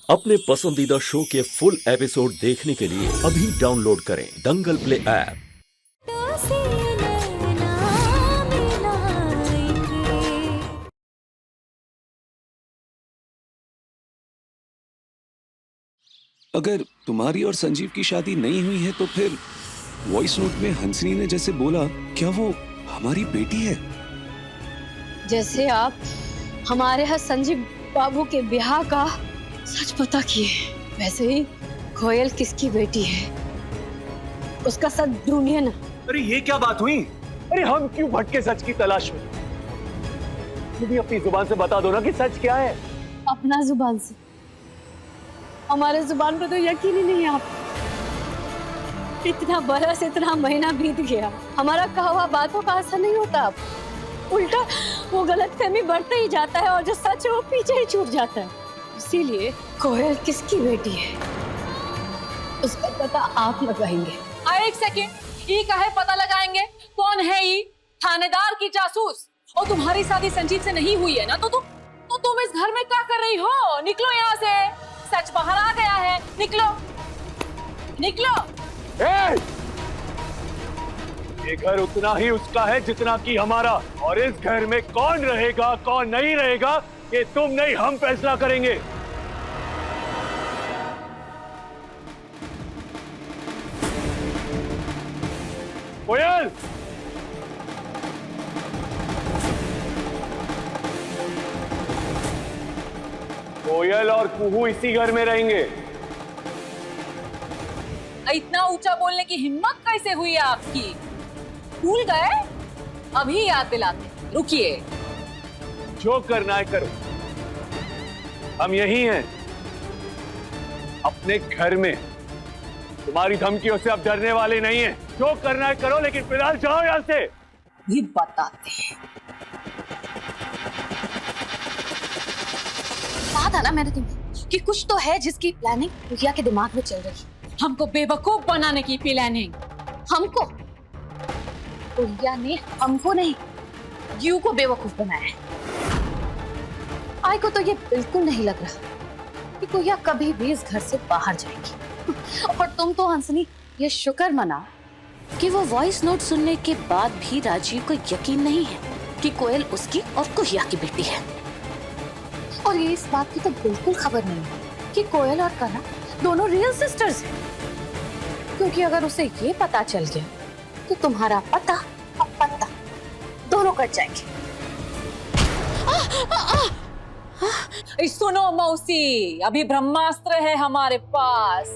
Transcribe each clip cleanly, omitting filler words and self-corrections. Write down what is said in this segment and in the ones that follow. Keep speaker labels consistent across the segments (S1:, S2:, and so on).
S1: अपने पसंदीदा शो के फुल एपिसोड देखने के लिए अभी डाउनलोड करें दंगल प्ले ऐप।
S2: अगर तुम्हारी और संजीव की शादी नहीं हुई है तो फिर वॉइस नोट में हंसनी ने जैसे बोला, क्या वो हमारी बेटी है?
S3: जैसे आप हमारे यहाँ संजीव बाबू के ब्याह का सच पता किए, वैसे ही कोयल किसकी बेटी है उसका सच ढूंढिए ना।
S4: अरे ये क्या बात हुई? अरे हम क्यों भटके सच की तलाश में? तुम भी अपनी जुबान से बता दो ना कि सच क्या है।
S3: अपना जुबान से? हमारे जुबान पर तो यकीन ही नहीं है आप। इतना बरस इतना महीना बीत गया, हमारा कहा हुआ बातों का असर नहीं होता। अब उल्टा वो गलतफहमी बढ़ते ही जाता है और जो सच है वो पीछे ही छूट जाता है। इसीलिए कोयल किसकी बेटी है उसका पता आप लगाएंगे।
S5: एक सेकेंड, ये काहे पता लगाएंगे? कौन है ये? थानेदार की जासूस? और तुम्हारी शादी संजीव से नहीं हुई है ना, तो तुम इस घर में क्या कर रही हो? निकलो यहाँ से, सच बाहर आ गया है। निकलो निकलो।
S4: ये घर उतना ही उसका है जितना कि हमारा, और इस घर में कौन रहेगा कौन नहीं रहेगा ये तुम नहीं हम फैसला करेंगे। कोयल, कोयल और कुहू इसी घर में रहेंगे।
S5: इतना ऊंचा बोलने की हिम्मत कैसे हुई है आपकी? भूल गए? अभी याद दिलाते। रुकिए,
S4: जो करना है करो, हम यही हैं अपने घर में। तुम्हारी धमकियों से अब डरने वाले नहीं हैं। जो करना है करो, लेकिन फिलहाल जाओ यहाँ से।
S5: ये बताते हैं।
S3: कहा था ना मैंने तुम्हें कि कुछ तो है जिसकी प्लानिंग रुकिया के दिमाग में चल रही है।
S5: हमको बेवकूफ बनाने की प्लानिंग।
S3: हमको? रुकिया ने हमको नहीं, यू को बेवकूफ बनाया है। आई को तो ये बिल्कुल नहीं लग रहा कि कोया कभी भी इस घर से बाहर जाएगी। और तुम तो हंसनी ये शुक्र मना कि वो वॉइस नोट सुनने के बाद भी राजीव को यकीन नहीं है कि कोयल उसकी और कोहिया की बेटी है। और ये इस बात की तो बिल्कुल खबर नहीं है कि कोयल और कना दोनों रियल सिस्टर्स हैं। क्योंकि अगर उसे ये पता चल गया तो तुम्हारा पता और पता दोनों कट जाएंगे।
S5: सुनो मौसी, अभी ब्रह्मास्त्र है हमारे पास।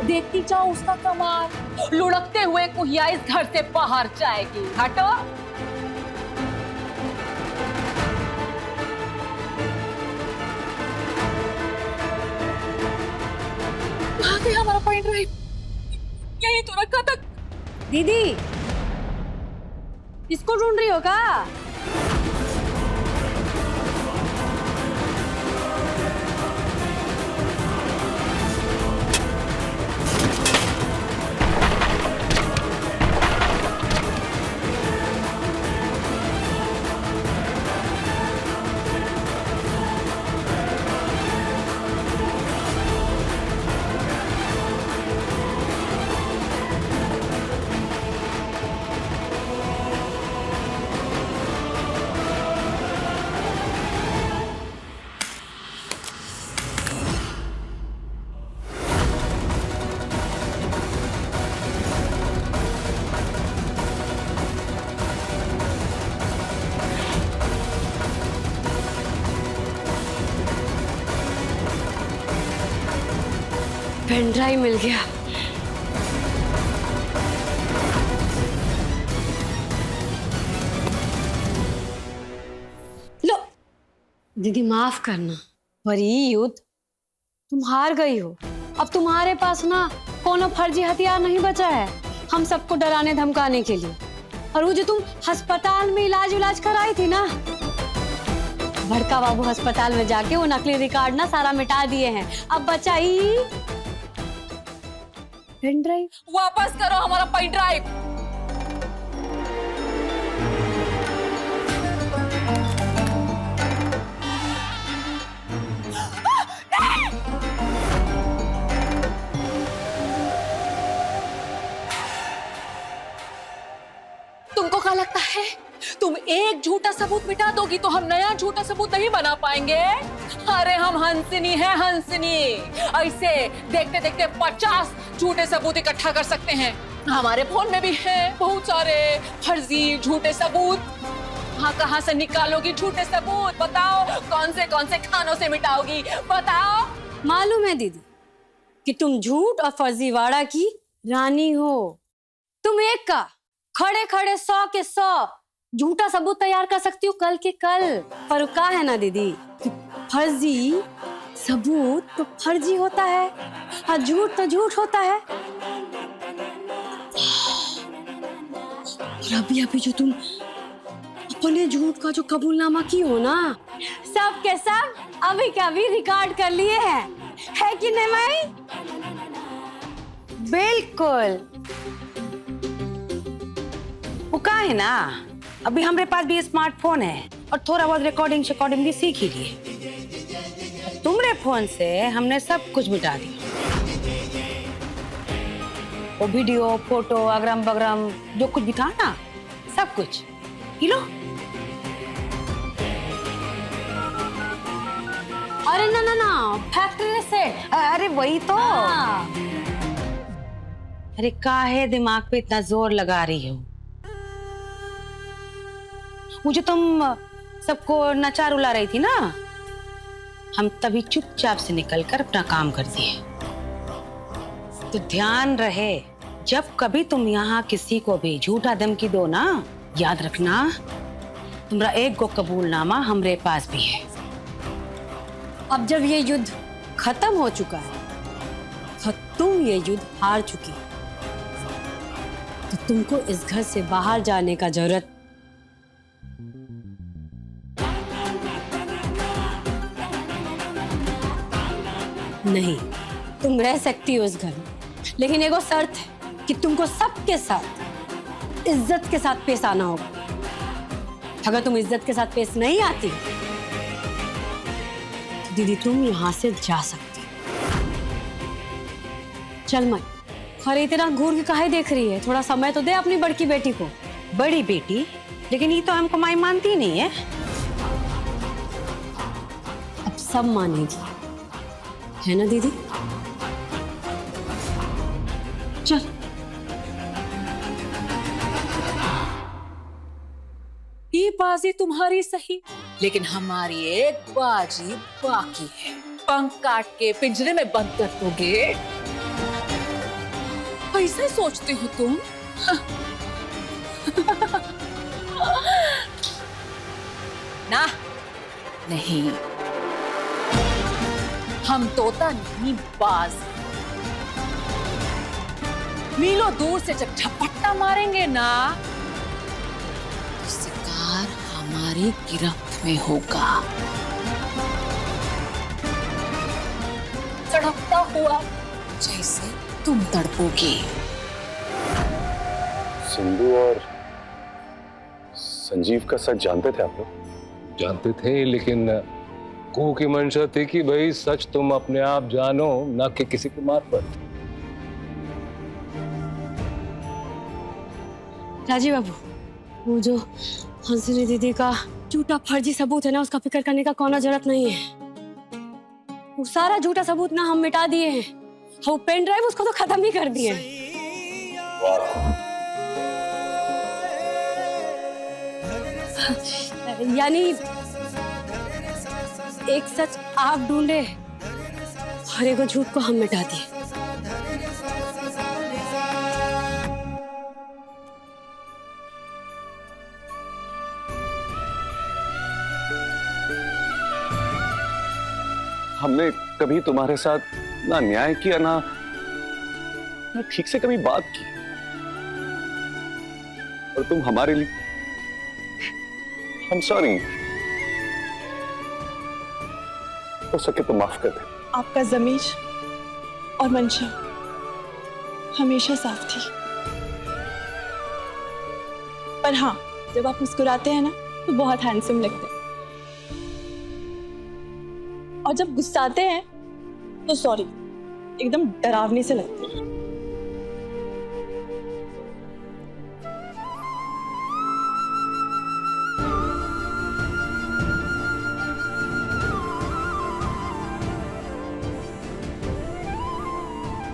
S5: देखती जाओ उसका कमाल। लुढ़कते हुए कुहिया इस घर से बाहर जाएगी। हटो। हमारा पॉइंट ड्राइव यही तो रखा था।
S3: दीदी, इसको ढूंढ रही हो क्या? पेन ड्राइव मिल गया। लो दीदी, माफ करना पर ये युद्ध तुम हार गई हो। अब तुम्हारे पास ना कोनो फर्जी हथियार नहीं बचा है हम सबको डराने धमकाने के लिए। और वो जो तुम अस्पताल में इलाज कराई थी ना, बड़का बाबू अस्पताल में जाके वो नकली रिकॉर्ड ना सारा मिटा दिए हैं। अब बचा ही पेन ड्राइव।
S5: वापस करो हमारा पेन ड्राइव। झूठा सबूत मिटा दोगी तो हम नया झूठा सबूत नहीं बना पाएंगे। अरे हम हंसनी है हंसनी, ऐसे देखते देखते 50 झूठे सबूत इकट्ठा कर सकते हैं। हमारे फोन में भी है बहुत सारे फर्जी झूठे सबूत। कहाँ से निकालोगी झूठे सबूत? बताओ कौन से खानों से मिटाओगी? बताओ।
S6: मालूम है दीदी कि तुम झूठ और फर्जीवाड़ा की रानी हो। तुम एक का खड़े खड़े 100 के 100 झूठा सबूत तैयार कर सकती हो कल के कल। पर क्या है ना दीदी कि फर्जी सबूत तो फर्जी होता है और झूठ तो झूठ होता है। और अभी जो तुम अपने झूठ का जो कबूलनामा की हो ना, सब के सब अभी का भी रिकॉर्ड कर लिए हैं, है कि नहीं माई?
S7: बिल्कुल। वो का है ना, अभी हमारे पास भी स्मार्टफोन है और थोड़ा बहुत रिकॉर्डिंग भी सीख ही लिए। तुम्हारे फोन से हमने सब कुछ मिटा दिया, वो वीडियो फोटो अगरम बगरम जो कुछ भी था ना, सब कुछ ही लो।
S6: अरे ना फैक्ट्री से।
S7: अरे वही तो। अरे काहे दिमाग पे इतना जोर लगा रही हो? मुझे तुम सबको नचा रुला रही थी ना, हम तभी चुपचाप से निकलकर अपना काम कर दिए। तो ध्यान रहे, जब कभी तुम यहाँ किसी को भी झूठा धमकी दो ना, याद रखना तुम्हारा एक गो कबूलनामा हमरे पास भी है।
S6: अब जब ये युद्ध खत्म हो चुका है तो तुम ये युद्ध हार चुकी, तो तुमको इस घर से बाहर जाने का जरूरत नहीं। तुम रह सकती हो इस घर में, लेकिन एगो शर्त है कि तुमको सबके साथ इज्जत के साथ पेश आना होगा। अगर तुम इज्जत के साथ पेश नहीं आती तो दीदी तुम यहाँ से जा सकती। चल माई, अरे इतना घूर के काहे देख रही है? थोड़ा समय तो दे अपनी बड़की बेटी को।
S7: बड़ी बेटी? लेकिन ये तो हमको माई मानती नहीं है।
S6: अब सब मानेगी, है ना दीदी? चल।
S5: ये बाजी तुम्हारी सही, लेकिन हमारी एक बाजी बाकी है। पंख काट के पिंजरे में बंद कर दोगे? ऐसे सोचते हो तुम? ना, नहीं, हम तोता नहीं बाज। मीलों दूर से जब झपट्टा मारेंगे ना, तो शिकार हमारी गिरफ्त में होगा। तड़पता हुआ जैसे तुम तड़पोगे।
S2: सिंधु और संजीव का सच जानते थे आप लोग?
S8: जानते थे, लेकिन कुहू की मंशा थी कि भाई सच तुम अपने आप जानो, ना कि किसी के मार्फत।
S6: राजीव बाबू, वो जो हंसनी दीदी का झूठा फर्जी सबूत है ना, उसका फिक्र करने का कोई जरूरत नहीं है। वो सारा झूठा सबूत ना हम मिटा दिए हैं, वो पेन ड्राइव उसको तो खत्म ही कर दिए। यानी एक सच आप ढूंढे और एक झूठ को हम मिटा दिए।
S2: हमने कभी तुम्हारे साथ ना न्याय किया, ना ठीक से कभी बात की, और तुम हमारे लिए, I'm sorry, हो सके तो माफ कर दे।
S9: आपका ज़मीर और मंशा हमेशा साफ थी, पर हाँ, जब आप मुस्कुराते हैं ना तो बहुत हैंडसम लगते हैं, और जब गुस्साते हैं तो सॉरी, एकदम डरावने से लगते हैं।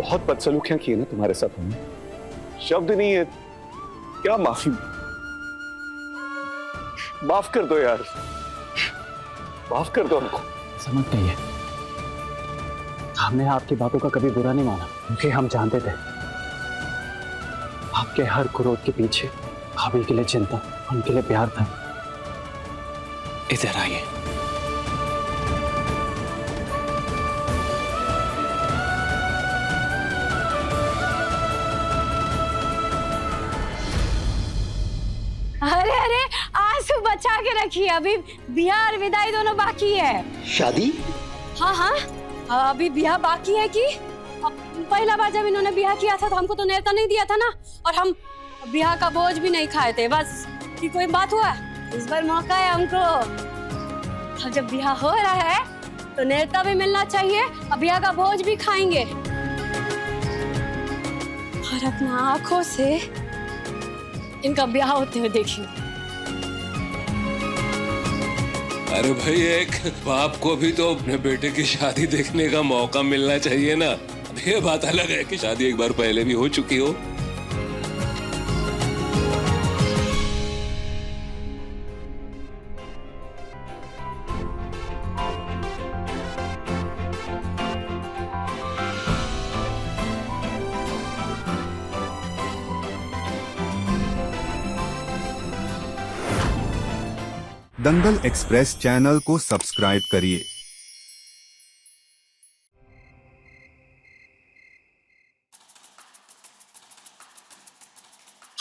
S2: बहुत बदसलूकियां की है ना तुम्हारे साथ हमने, शब्द नहीं है क्या माफी। माफ कर दो यार, माफ कर दो हमको।
S10: समझ गई है, हमने आपकी बातों का कभी बुरा नहीं माना, क्योंकि हम जानते थे आपके हर क्रोध के पीछे हाबिल के लिए चिंता, उनके लिए प्यार था। इधर आइए।
S6: अरे अरे आंसू बचा के रखिए, अभी ब्याह और विदाई दोनों बाकी है।
S11: शादी?
S6: हाँ हाँ, अभी ब्याह बाकी है। कि पहला बार जब इन्होंने ब्याह किया था तो हमको तो न्योता नहीं दिया था ना, और हम ब्याह का बोझ भी नहीं खाए थे। बस कि कोई बात हुआ, इस बार मौका है हमको। अब जब ब्याह हो रहा है तो न्योता भी मिलना चाहिए, अब ब्याह का बोझ भी खाएंगे और अपना आंखों से इनका ब्याह होते हुए देखेंगे।
S8: अरे भाई, एक बाप को भी तो अपने बेटे की शादी देखने का मौका मिलना चाहिए ना। अब ये बात अलग है कि शादी एक बार पहले भी हो चुकी हो।
S12: दंगल एक्सप्रेस चैनल को सब्सक्राइब करिए।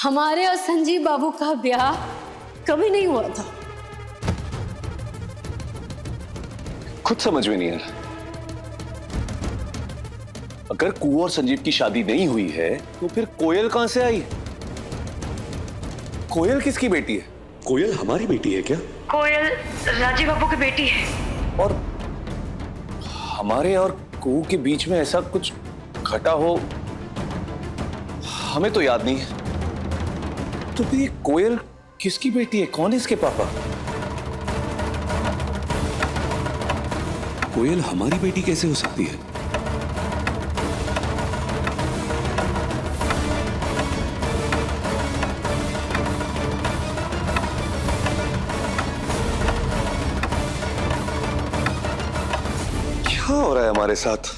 S6: हमारे और संजीव बाबू का ब्याह कभी नहीं हुआ था।
S2: खुद समझ में नहीं आ रहा, अगर कुंवर और संजीव की शादी नहीं हुई है तो फिर कोयल कहां से आई? कोयल किसकी बेटी है?
S11: कोयल हमारी बेटी है क्या?
S7: कोयल राजीव बाबू की बेटी है।
S2: और हमारे और कुहू के बीच में ऐसा कुछ घटा हो हमें तो याद नहीं है। तो फिर ये कोयल किसकी बेटी है? कौन है इसके पापा?
S11: कोयल हमारी बेटी कैसे हो सकती है?
S2: क्या हो रहा है हमारे साथ?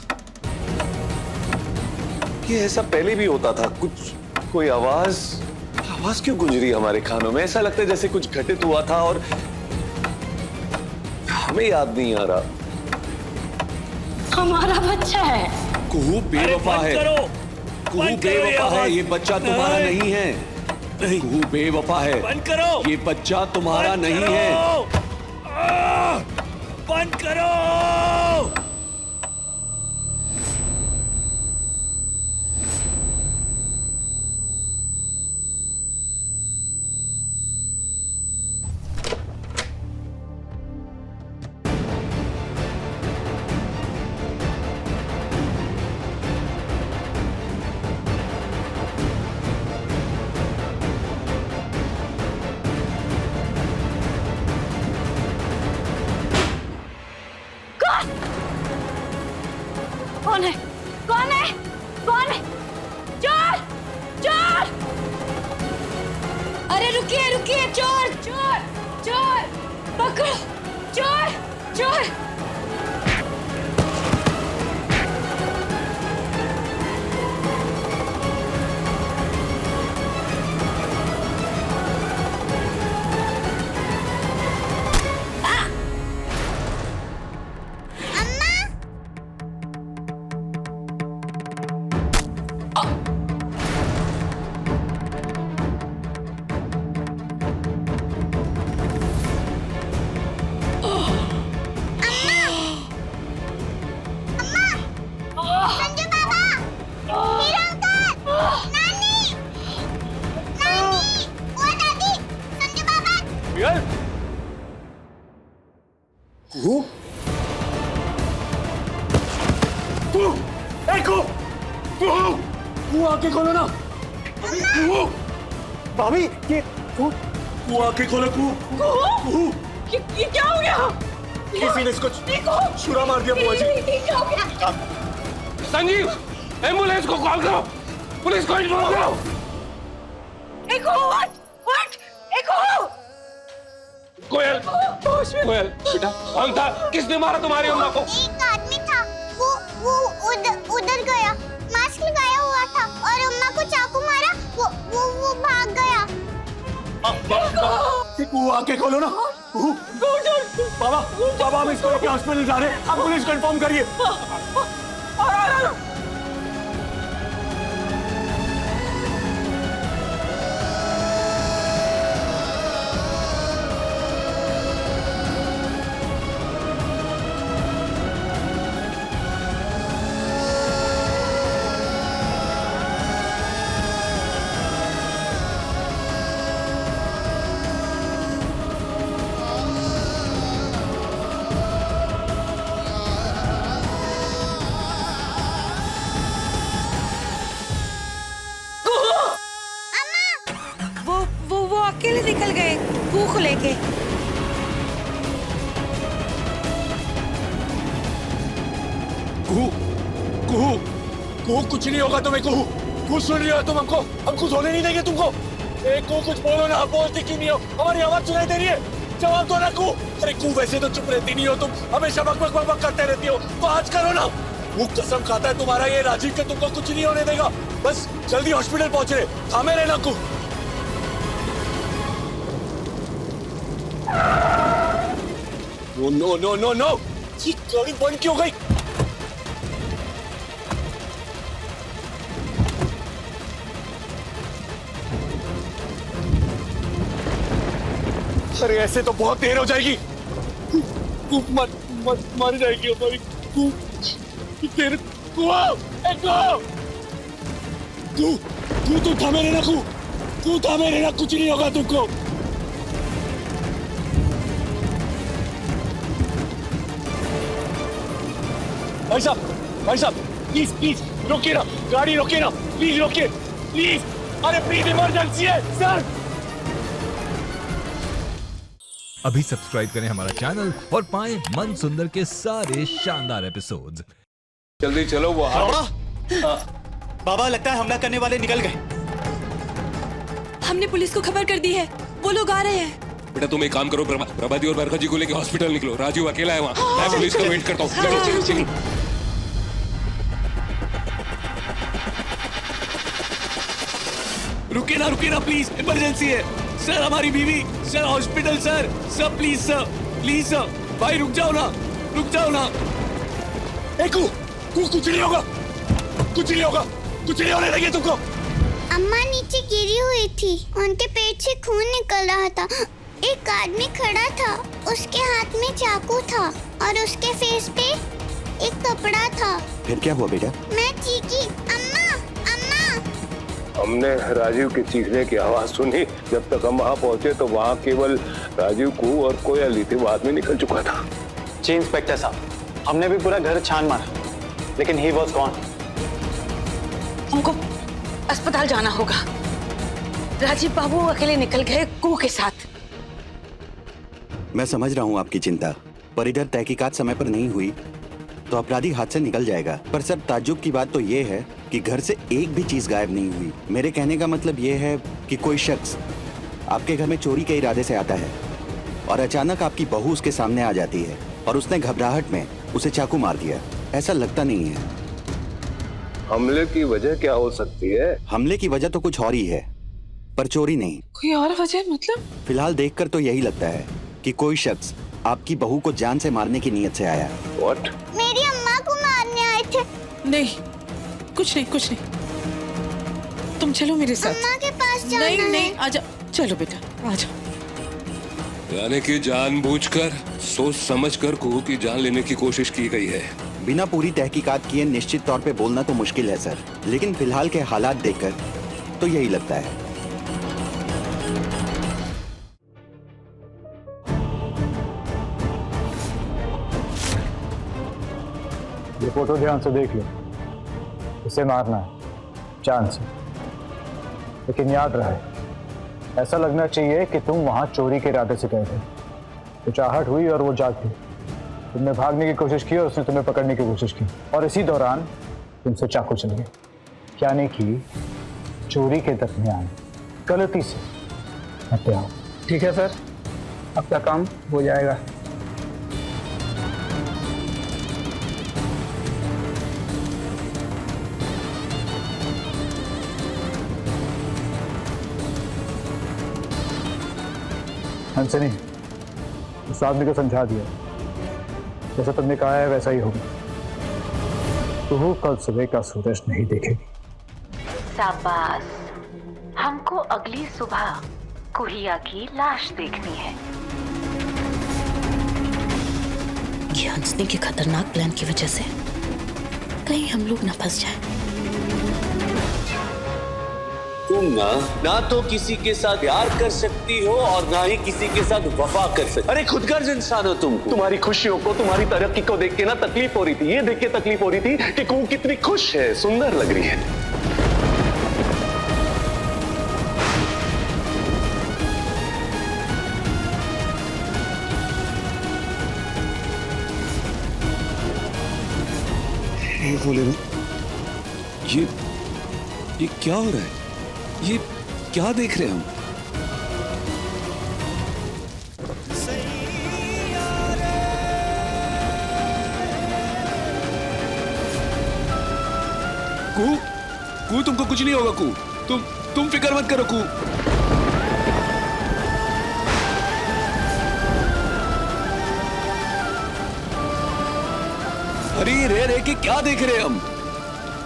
S2: ये ऐसा पहले भी होता था, कुछ कोई आवाज क्यों गूंज रही है हमारे कानों में? ऐसा लगता है जैसे कुछ घटित हुआ था और हमें याद नहीं आ रहा।
S6: हमारा बच्चा है।
S11: कुहू बेवफा है, कुहू बेवफा है, ये बच्चा तुम्हारा नहीं है। कुहू बेवफा है, बंद करो, ये बच्चा तुम्हारा नहीं है।
S4: बंद करो।
S6: कौन है? कौन है? कौन है? चोर! चोर! अरे रुकिए रुकिए, चोर! चोर! चोर! पकड़ो! चोर! चोर!
S11: आंखें खोलो ना। भाभी ये आंखें खोलो।
S9: ये क्या हो गया?
S11: किसी ने इसको छुरा मार दिया बुआ जी।
S8: संजीव, एम्बुलेंस को कॉल करो, पुलिस को इन्फॉर्म करो। कोयल, कोयल बेटा कौन था, किसने मारा तुम्हारी अम्मा को?
S13: एक आदमी था, वो उधर गया, मास्क लगाया हुआ था और अम्मा को चाकू मारा, वो भाग गया।
S4: वो आके खोलो ना। बाबा हम इसको लेके हॉस्पिटल जा रहे हैं, आप पुलिस को इन्फॉर्म करिए।
S7: वो अकेले निकल गए कुहू को लेके।
S4: कुहू कुछ नहीं होगा तुम्हें। कुहू सुन रही हो तुम हमको सोने नहीं देंगे तुमको। कुहू कुछ बोलो ना, बोलती क्यों नहीं हो? हमारी आवाज सुनाई दे रही है, जवाब दो ना कुहू। अरे कुहू वैसे तो चुप रहती नहीं हो तुम, हमेशा बक करते रहती हो, तो आज करो ना। वो कसम खाता है तुम्हारा ये राजीव के तुमको कुछ नहीं होने देगा। बस जल्दी हॉस्पिटल पहुंच रहे, थामे रहना कुहू। नो ये गाड़ी बंद क्यों हो गई? अरे ऐसे तो बहुत देर हो जाएगी, मर जाएगी हमारी। देर तू थामे रहना, तू थामे रहना, कुछ नहीं होगा तुमको। भाई साहब प्लीज रोकिए ना, गाड़ी रोकिए ना, प्लीज रोकिए प्लीज। अरे प्लीज इमरजेंसी है सर।
S14: अभी सब्सक्राइब करें हमारा चैनल और पाएं मन सुंदर के सारे शानदार एपिसोड्स।
S8: जल्दी चलो वो
S10: बाबा लगता है हमला करने वाले निकल गए।
S9: हमने पुलिस को खबर कर दी है, वो लोग आ रहे हैं।
S8: बेटा तुम एक काम करो, प्रभाती और बरखा जी को लेके हॉस्पिटल निकलो, राजीव अकेला है वहाँ। मैं पुलिस का वेट करता हूँ। चलो।
S11: रुकिए ना प्लीज, इमरजेंसी है सर, हमारी बीवी sir, hospital sir, please sir, भाई रुक जाओ ना।
S4: कुछ नहीं होने देंगे तुमको।
S13: अम्मा नीचे गिरी हुई थी, उनके पेट से खून निकल रहा था। एक आदमी खड़ा था, उसके हाथ में चाकू था और उसके फेस पे एक कपड़ा था।
S11: फिर क्या हुआ बेटा?
S13: मैं चीखी, अम्मा।
S4: हमने राजीव के चीखने की आवाज सुनी। जब तक हम वहाँ पहुँचे तो वहाँ केवल राजीव कुहू और कोयल ही थे, वो आदमी निकल चुका था।
S10: जी इंस्पेक्टर साहब, हमने भी पूरा घर छान मारा, लेकिन ही वॉज गॉन।
S7: हमको अस्पताल जाना होगा। राजीव बाबू अकेले निकल गए कुहू के साथ।
S11: मैं समझ रहा हूँ आपकी चिंता, पर इधर तहकीकात समय पर नहीं हुई तो अपराधी हाथ से निकल जाएगा। पर सर ताज्जुब की बात तो ये है कि घर से एक भी चीज गायब नहीं हुई। मेरे कहने का मतलब ये है कि कोई शख्स आपके घर में चोरी के इरादे से आता है और अचानक आपकी बहू उसके सामने आ जाती है और उसने घबराहट में उसे चाकू मार दिया। ऐसा लगता नहीं है।
S4: हमले की वजह क्या हो सकती है?
S11: हमले की वजह तो कुछ और ही है, पर चोरी नहीं।
S9: कोई और वजह मतलब?
S11: फिलहाल देखकर तो यही लगता है कि कोई शख्स आपकी बहू को जान से मारने की नीयत से आया।
S4: What?
S13: मेरी अम्मा को मारने आए थे।
S9: नहीं, कुछ नहीं। तुम चलो मेरे साथ।
S13: अम्मा के पास जाना है।
S9: नहीं, आजा, चलो बेटा, आजा।
S8: यानी कि जानबूझकर, सोच समझकर कुहू की जान लेने की कोशिश की गई है।
S11: बिना पूरी तहकीकात किए निश्चित तौर पे बोलना तो मुश्किल है सर, लेकिन फिलहाल के हालात देखकर तो यही लगता है।
S10: ये फोटो ध्यान से देख लो, इसे मारना है जान से, लेकिन याद रहे ऐसा लगना चाहिए कि तुम वहां चोरी के इरादे से गए थे। कुछ आहट हुई और वो जाग गई। तुमने भागने की कोशिश की और उसने तुम्हें पकड़ने की कोशिश की, और इसी दौरान तुमसे चाकू चल गया, यानी कि चोरी के दरमियान गलती से हत्या हो।
S15: ठीक है सर, आपका काम हो जाएगा।
S10: हंसनी, उस आदमी को समझा दिया, जैसा तुमने कहा है वैसा ही होगा। तो वो कल सुबह का सूरज नहीं देखेगी।
S16: शाबाश, हमको अगली सुबह कुहिया की लाश देखनी है।
S17: ये हंसनी के खतरनाक प्लान की वजह से कहीं हम लोग न फंस जाए।
S18: तुम ना तो किसी के साथ प्यार कर सकती हो और ना ही किसी के साथ वफा कर सकती। अरे खुदगर्ज इंसान हो तुम।
S2: तुम्हारी खुशियों को, तुम्हारी तरक्की को देख के ना तकलीफ हो रही थी। ये देख के तकलीफ हो रही थी कि कू कितनी खुश है, सुंदर लग रही है। ये बोले ना, ये क्या हो रहा है? ये क्या देख रहे हैं हम? कू, तुमको कुछ नहीं होगा कू। तुम फिक्र मत करो कू। अरे रे कि क्या देख रहे हैं हम?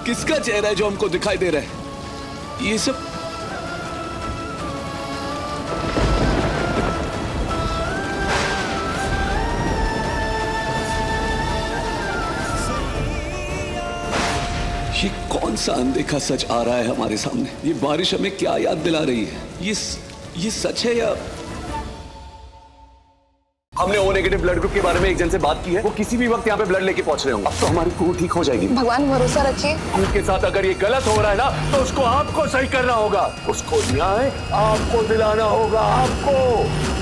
S2: किसका चेहरा है जो हमको दिखाई दे रहा है? ये सब ये कौन सा अनदेखा सच आ रहा है हमारे सामने? ये बारिश हमें क्या याद दिला रही है? ये सच है या? हमने ओ नेगेटिव ब्लड ग्रुप के बारे में एक जन से बात की है, वो किसी भी वक्त यहाँ पे ब्लड लेके पहुंच रहे होंगे। अब तो हमारी कू ठीक हो जाएगी।
S9: भगवान भरोसा रखिए।
S2: कू के साथ अगर ये गलत हो रहा है ना, तो उसको आपको सही करना होगा। उसको न्याय आपको दिलाना होगा, आपको।